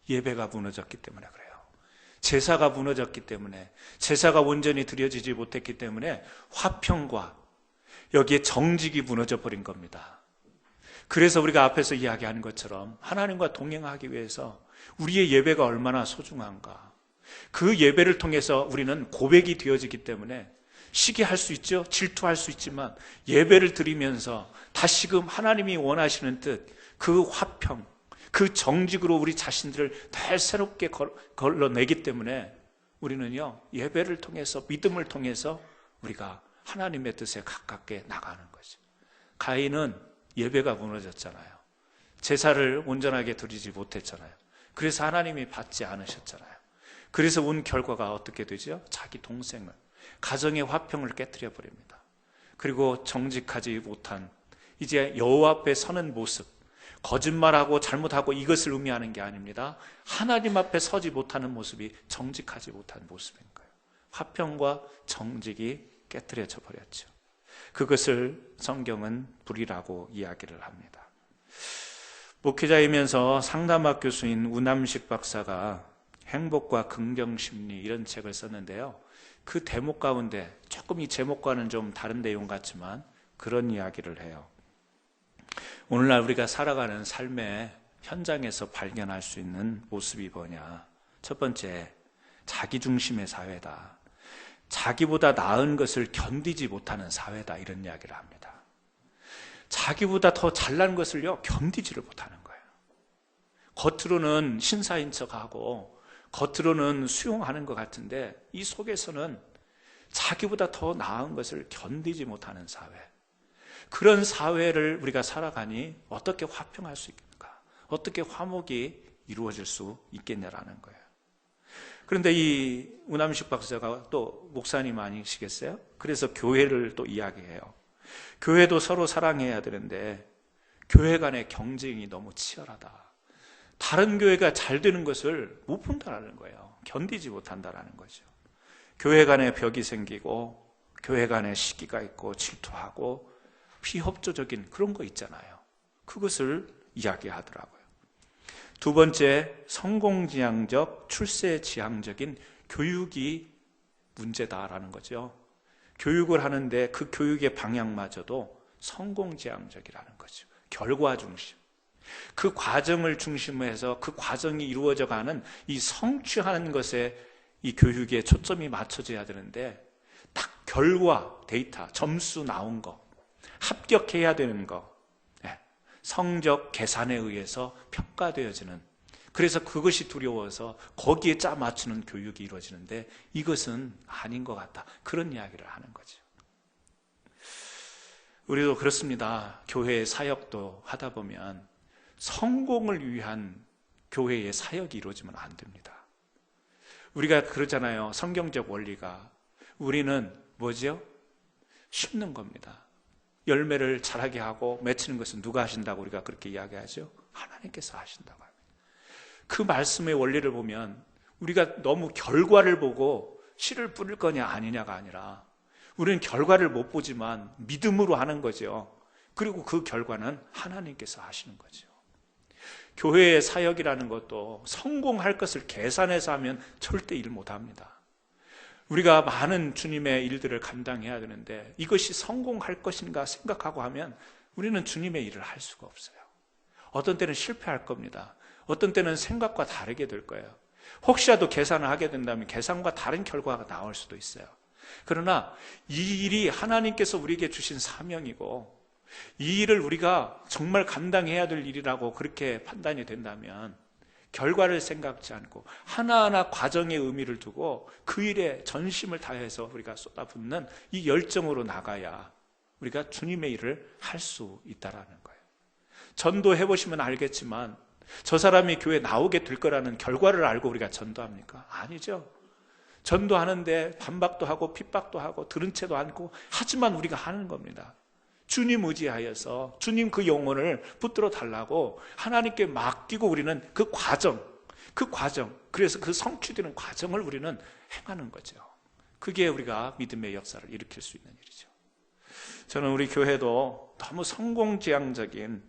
예배가 무너졌기 때문에 그래요. 제사가 무너졌기 때문에, 제사가 온전히 드려지지 못했기 때문에 화평과 여기에 정직이 무너져 버린 겁니다. 그래서 우리가 앞에서 이야기하는 것처럼 하나님과 동행하기 위해서 우리의 예배가 얼마나 소중한가. 그 예배를 통해서 우리는 고백이 되어지기 때문에 시기할 수 있죠. 질투할 수 있지만 예배를 드리면서 다시금 하나님이 원하시는 뜻, 그 화평, 그 정직으로 우리 자신들을 더 새롭게 걸러내기 때문에 우리는요, 예배를 통해서, 믿음을 통해서 우리가 하나님의 뜻에 가깝게 나가는 거죠. 가인은 예배가 무너졌잖아요. 제사를 온전하게 드리지 못했잖아요. 그래서 하나님이 받지 않으셨잖아요. 그래서 온 결과가 어떻게 되죠? 자기 동생을, 가정의 화평을 깨뜨려 버립니다. 그리고 정직하지 못한, 이제 여호와 앞에 서는 모습, 거짓말하고 잘못하고 이것을 의미하는 게 아닙니다. 하나님 앞에 서지 못하는 모습이 정직하지 못한 모습인 거예요. 화평과 정직이 깨뜨려져 버렸죠. 그것을 성경은 불이라고 이야기를 합니다. 목회자이면서 상담학 교수인 우남식 박사가 행복과 긍정심리 이런 책을 썼는데요. 그 대목 가운데 조금 이 제목과는 좀 다른 내용 같지만 그런 이야기를 해요. 오늘날 우리가 살아가는 삶의 현장에서 발견할 수 있는 모습이 뭐냐. 첫 번째, 자기중심의 사회다. 자기보다 나은 것을 견디지 못하는 사회다. 이런 이야기를 합니다. 자기보다 더 잘난 것을요, 견디지를 못하는 거예요. 겉으로는 신사인 척하고 겉으로는 수용하는 것 같은데 이 속에서는 자기보다 더 나은 것을 견디지 못하는 사회. 그런 사회를 우리가 살아가니 어떻게 화평할 수 있겠는가? 어떻게 화목이 이루어질 수 있겠냐라는 거예요. 그런데 이 우남식 박사가 또 목사님 아니시겠어요? 그래서 교회를 또 이야기해요. 교회도 서로 사랑해야 되는데 교회 간의 경쟁이 너무 치열하다. 다른 교회가 잘 되는 것을 못 본다는 거예요. 견디지 못한다는 거죠. 교회 간에 벽이 생기고 교회 간에 시기가 있고 질투하고 비협조적인 그런 거 있잖아요. 그것을 이야기하더라고요. 두 번째, 성공지향적, 출세지향적인 교육이 문제다라는 거죠. 교육을 하는데 그 교육의 방향마저도 성공지향적이라는 거죠. 결과 중심. 그 과정을 중심으로 해서 그 과정이 이루어져 가는 이 성취하는 것에 이 교육에 초점이 맞춰져야 되는데 딱 결과, 데이터, 점수 나온 거, 합격해야 되는 거, 성적 계산에 의해서 평가되어지는, 그래서 그것이 두려워서 거기에 짜 맞추는 교육이 이루어지는데 이것은 아닌 것 같다. 그런 이야기를 하는 거죠. 우리도 그렇습니다. 교회의 사역도 하다 보면 성공을 위한 교회의 사역이 이루어지면 안 됩니다. 우리가 그러잖아요. 성경적 원리가. 우리는 뭐죠? 심는 겁니다. 열매를 자라게 하고 맺히는 것은 누가 하신다고 우리가 그렇게 이야기하죠? 하나님께서 하신다고 합니다. 그 말씀의 원리를 보면 우리가 너무 결과를 보고 씨를 뿌릴 거냐 아니냐가 아니라 우리는 결과를 못 보지만 믿음으로 하는 거죠. 그리고 그 결과는 하나님께서 하시는 거죠. 교회의 사역이라는 것도 성공할 것을 계산해서 하면 절대 일 못합니다. 우리가 많은 주님의 일들을 감당해야 되는데 이것이 성공할 것인가 생각하고 하면 우리는 주님의 일을 할 수가 없어요. 어떤 때는 실패할 겁니다. 어떤 때는 생각과 다르게 될 거예요. 혹시라도 계산을 하게 된다면 계산과 다른 결과가 나올 수도 있어요. 그러나 이 일이 하나님께서 우리에게 주신 사명이고 이 일을 우리가 정말 감당해야 될 일이라고 그렇게 판단이 된다면 결과를 생각지 않고 하나하나 과정의 의미를 두고 그 일에 전심을 다해서 우리가 쏟아붓는 이 열정으로 나가야 우리가 주님의 일을 할 수 있다라는 거예요. 전도해보시면 알겠지만 저 사람이 교회에 나오게 될 거라는 결과를 알고 우리가 전도합니까? 아니죠. 전도하는데 반박도 하고 핍박도 하고 들은 채도 않고 하지만 우리가 하는 겁니다. 주님 의지하여서 주님 그 영혼을 붙들어 달라고 하나님께 맡기고 우리는 그 과정 그래서 그 성취되는 과정을 우리는 행하는 거죠. 그게 우리가 믿음의 역사를 일으킬 수 있는 일이죠. 저는 우리 교회도 너무 성공지향적인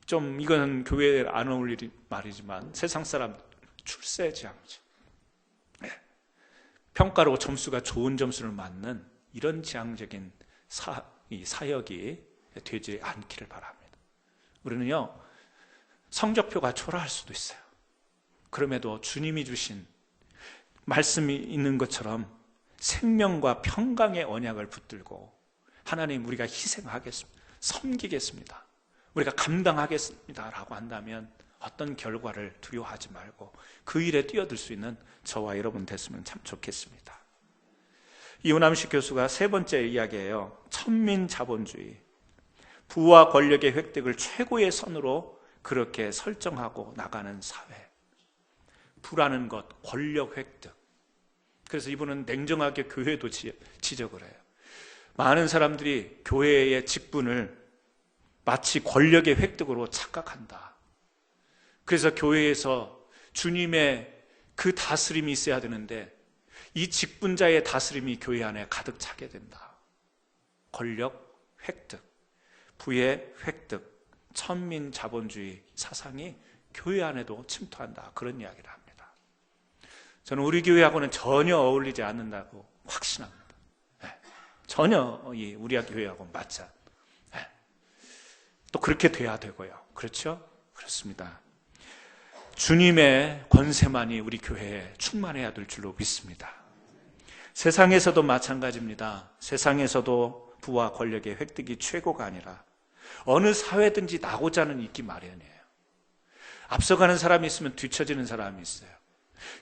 좀 이건 교회에 안 어울릴 말이지만 세상 사람 출세지향적 평가로 점수가 좋은 점수를 맞는 이런 지향적인 이 사역이 되지 않기를 바랍니다. 우리는요 성적표가 초라할 수도 있어요. 그럼에도 주님이 주신 말씀이 있는 것처럼 생명과 평강의 언약을 붙들고 하나님 우리가 희생하겠습니다. 섬기겠습니다. 우리가 감당하겠습니다 라고 한다면 어떤 결과를 두려워하지 말고 그 일에 뛰어들 수 있는 저와 여러분 됐으면 참 좋겠습니다. 이훈암식 교수가 세 번째 이야기예요. 천민자본주의, 부와 권력의 획득을 최고의 선으로 그렇게 설정하고 나가는 사회. 부라는 것, 권력 획득. 그래서 이분은 냉정하게 교회도 지적을 해요. 많은 사람들이 교회의 직분을 마치 권력의 획득으로 착각한다. 그래서 교회에서 주님의 그 다스림이 있어야 되는데 이 직분자의 다스림이 교회 안에 가득 차게 된다. 권력 획득, 부의 획득, 천민자본주의 사상이 교회 안에도 침투한다. 그런 이야기를 합니다. 저는 우리 교회하고는 전혀 어울리지 않는다고 확신합니다. 전혀 우리 교회하고는 맞지 않습니다. 또 그렇게 돼야 되고요. 그렇죠? 그렇습니다. 주님의 권세만이 우리 교회에 충만해야 될 줄로 믿습니다. 세상에서도 마찬가지입니다. 세상에서도 부와 권력의 획득이 최고가 아니라 어느 사회든지 나고자는 있기 마련이에요. 앞서가는 사람이 있으면 뒤처지는 사람이 있어요.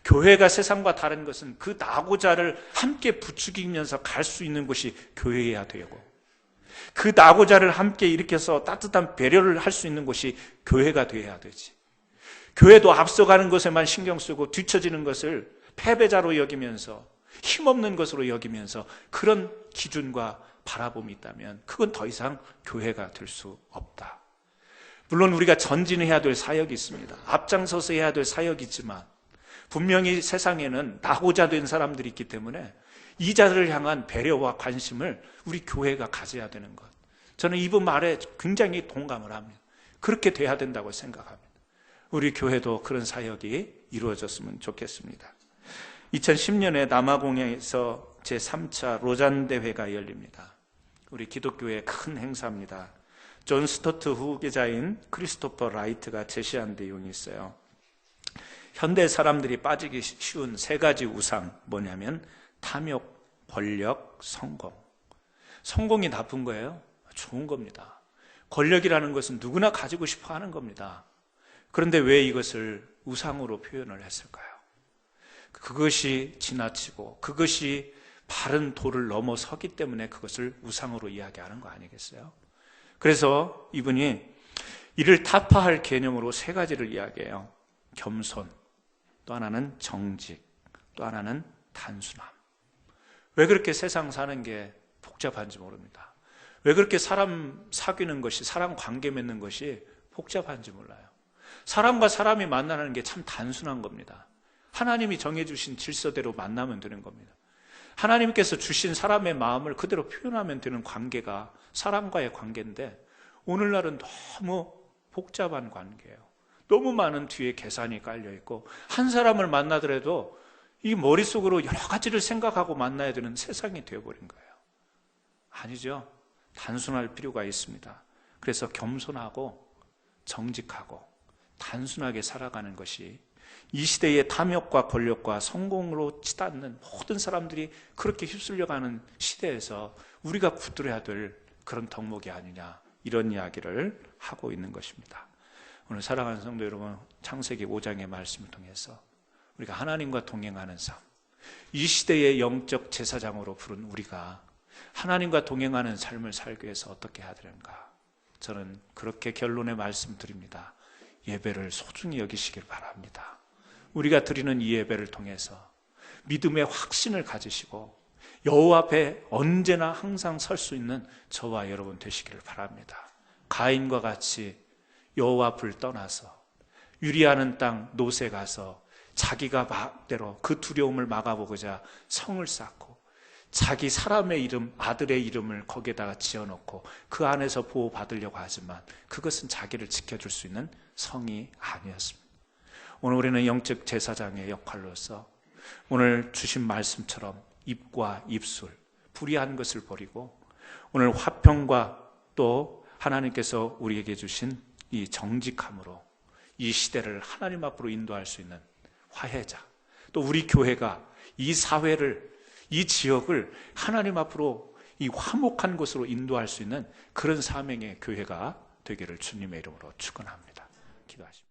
교회가 세상과 다른 것은 그 나고자를 함께 부추기면서 갈 수 있는 곳이 교회여야 되고 그 나고자를 함께 일으켜서 따뜻한 배려를 할 수 있는 곳이 교회가 되어야 되지. 교회도 앞서가는 것에만 신경 쓰고 뒤처지는 것을 패배자로 여기면서 힘없는 것으로 여기면서 그런 기준과 바라봄이 있다면 그건 더 이상 교회가 될 수 없다. 물론 우리가 전진해야 될 사역이 있습니다. 앞장서서 해야 될 사역이 있지만 분명히 세상에는 나고자 된 사람들이 있기 때문에 이 자들을 향한 배려와 관심을 우리 교회가 가져야 되는 것. 저는 이분 말에 굉장히 동감을 합니다. 그렇게 돼야 된다고 생각합니다. 우리 교회도 그런 사역이 이루어졌으면 좋겠습니다. 2010년에 남아공에서 제3차 로잔 대회가 열립니다. 우리 기독교의 큰 행사입니다. 존 스토트 후계자인 크리스토퍼 라이트가 제시한 내용이 있어요. 현대 사람들이 빠지기 쉬운 세 가지 우상 뭐냐면 탐욕, 권력, 성공. 성공이 나쁜 거예요? 좋은 겁니다. 권력이라는 것은 누구나 가지고 싶어 하는 겁니다. 그런데 왜 이것을 우상으로 표현을 했을까요? 그것이 지나치고 그것이 바른 도를 넘어서기 때문에 그것을 우상으로 이야기하는 거 아니겠어요? 그래서 이분이 이를 타파할 개념으로 세 가지를 이야기해요. 겸손, 또 하나는 정직, 또 하나는 단순함. 왜 그렇게 세상 사는 게 복잡한지 모릅니다. 왜 그렇게 사람 사귀는 것이, 사람 관계 맺는 것이 복잡한지 몰라요. 사람과 사람이 만나는 게 참 단순한 겁니다. 하나님이 정해주신 질서대로 만나면 되는 겁니다. 하나님께서 주신 사람의 마음을 그대로 표현하면 되는 관계가 사람과의 관계인데 오늘날은 너무 복잡한 관계예요. 너무 많은 뒤에 계산이 깔려있고 한 사람을 만나더라도 이 머릿속으로 여러 가지를 생각하고 만나야 되는 세상이 되어버린 거예요. 아니죠. 단순할 필요가 있습니다. 그래서 겸손하고 정직하고 단순하게 살아가는 것이 이 시대의 탐욕과 권력과 성공으로 치닫는 모든 사람들이 그렇게 휩쓸려가는 시대에서 우리가 붙들어야 될 그런 덕목이 아니냐, 이런 이야기를 하고 있는 것입니다. 오늘 사랑하는 성도 여러분, 창세기 5장의 말씀을 통해서 우리가 하나님과 동행하는 삶, 이 시대의 영적 제사장으로 부른 우리가 하나님과 동행하는 삶을 살기 위해서 어떻게 해야 되는가? 저는 그렇게 결론의 말씀 드립니다. 예배를 소중히 여기시길 바랍니다. 우리가 드리는 이 예배를 통해서 믿음의 확신을 가지시고 여호와 앞에 언제나 항상 설 수 있는 저와 여러분 되시기를 바랍니다. 가인과 같이 여호와 앞을 떠나서 유리하는 땅 노세 가서 자기가 마음대로 그 두려움을 막아보고자 성을 쌓고 자기 사람의 이름, 아들의 이름을 거기에다가 지어놓고 그 안에서 보호받으려고 하지만 그것은 자기를 지켜줄 수 있는 성이 아니었습니다. 오늘 우리는 영적 제사장의 역할로서 오늘 주신 말씀처럼 입과 입술, 불의한 것을 버리고 오늘 화평과 또 하나님께서 우리에게 주신 이 정직함으로 이 시대를 하나님 앞으로 인도할 수 있는 화해자, 또 우리 교회가 이 사회를, 이 지역을 하나님 앞으로 이 화목한 곳으로 인도할 수 있는 그런 사명의 교회가 되기를 주님의 이름으로 축원합니다. 기도하십니다.